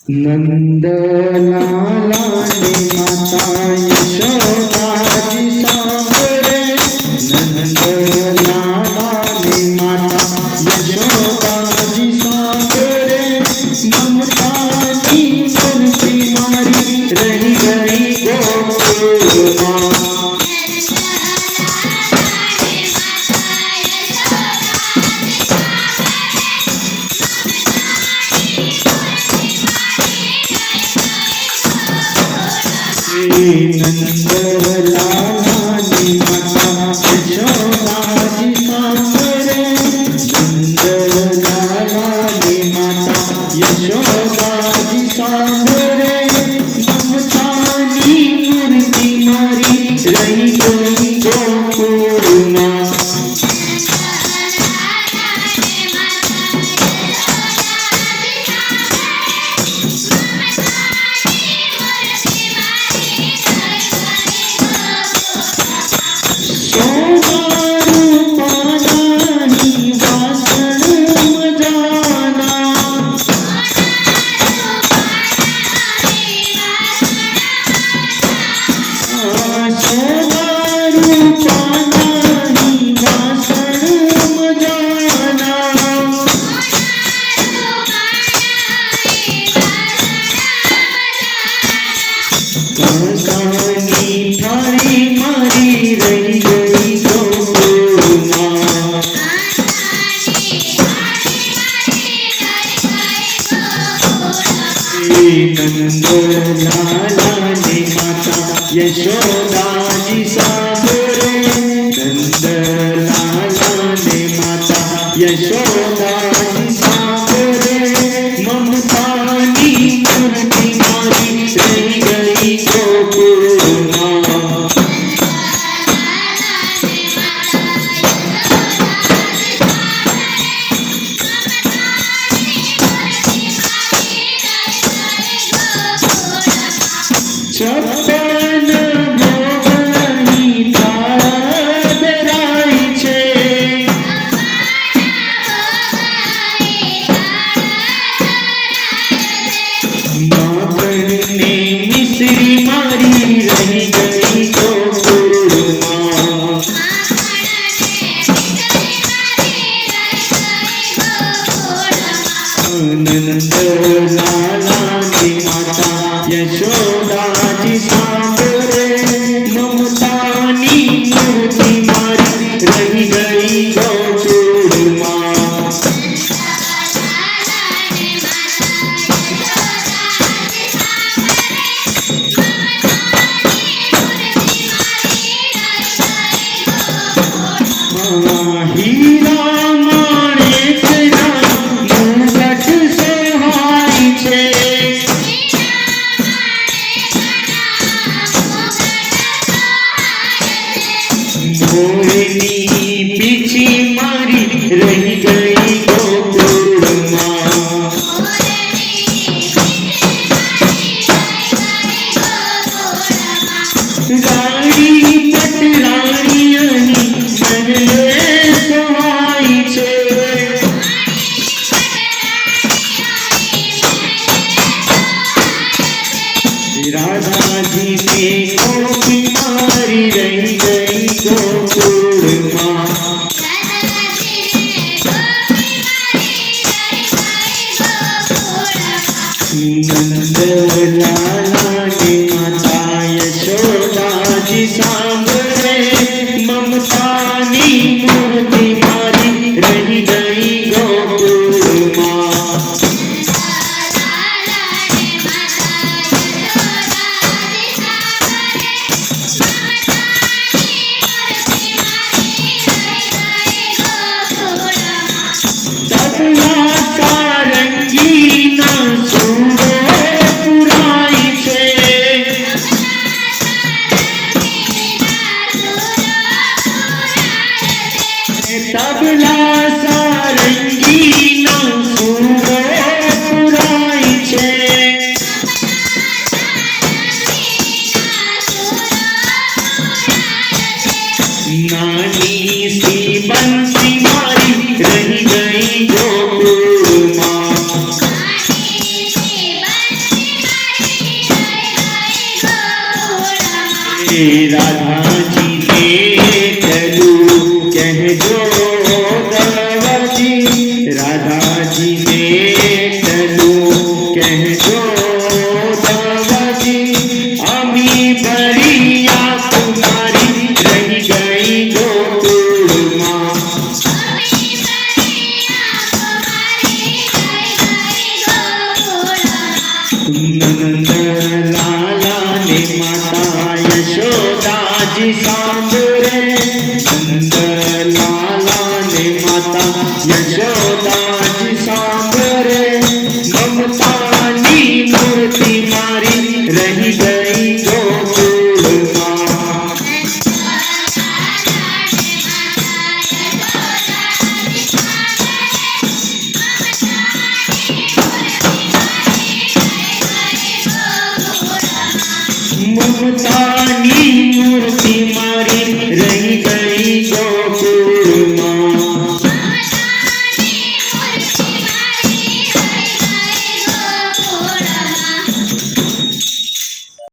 नंद लाला ने माता यशोदाजी सांभळे नंद लाला ने माता यशोदाजी सांभळे ममता की मूर्ति मारी रही गई गोकुल मां नंद लाला ने माता यशोदाजी सांभळे नंद लाला ने माता यशोदाजी सांभळे ममता की मूर्ति मारी रही गई गोकुल मां नंद लाला ने माता यशोदाजी सांभळे नंद लाला ने माता यशोदाजी सांभळे ममता की मूर्ति मारी रही गई गोकुल मां छप्पन भोगनी थाળ ધરાય છે માખણને મિશ્રી મારી રહી ગઈ ગોકુળમાં નંદ લાલા ની માતા यशोदाजी सांभळे ममतानी मूर्ति मारी रही गई गोकुल मां हीरा माणેકના મુગટ સોહાય છે मोरनी पीछी मारी रही गई गोकुल मां रानी पटराणियानी मनले सोहाय छे राधाजी ने गोपी मारी रही गई गोकुल मां नंद लाला ने माता यशोदाजी सांभळे ममतानी मूर्ति मारी रही गई गोकुल मां તબલા સારંગીના સુરો પુરાય છે રાધાજી બેઠલું કહેજો દવજી, રાધાજી બેઠલું કહેજો દવજી, અમી ભરિયા તમારી રહી ગઈ ગોકુળમાં. નંદલાલા ને માતા યશોદાજી સાંભળે, નંદલાલા ને માતા યશોદાજી સાંભળે, મમતાની મૂર્તિ મારી રહી ગઈ ગોકુળમાં. મમતાની મૂર્તિ મારી રહી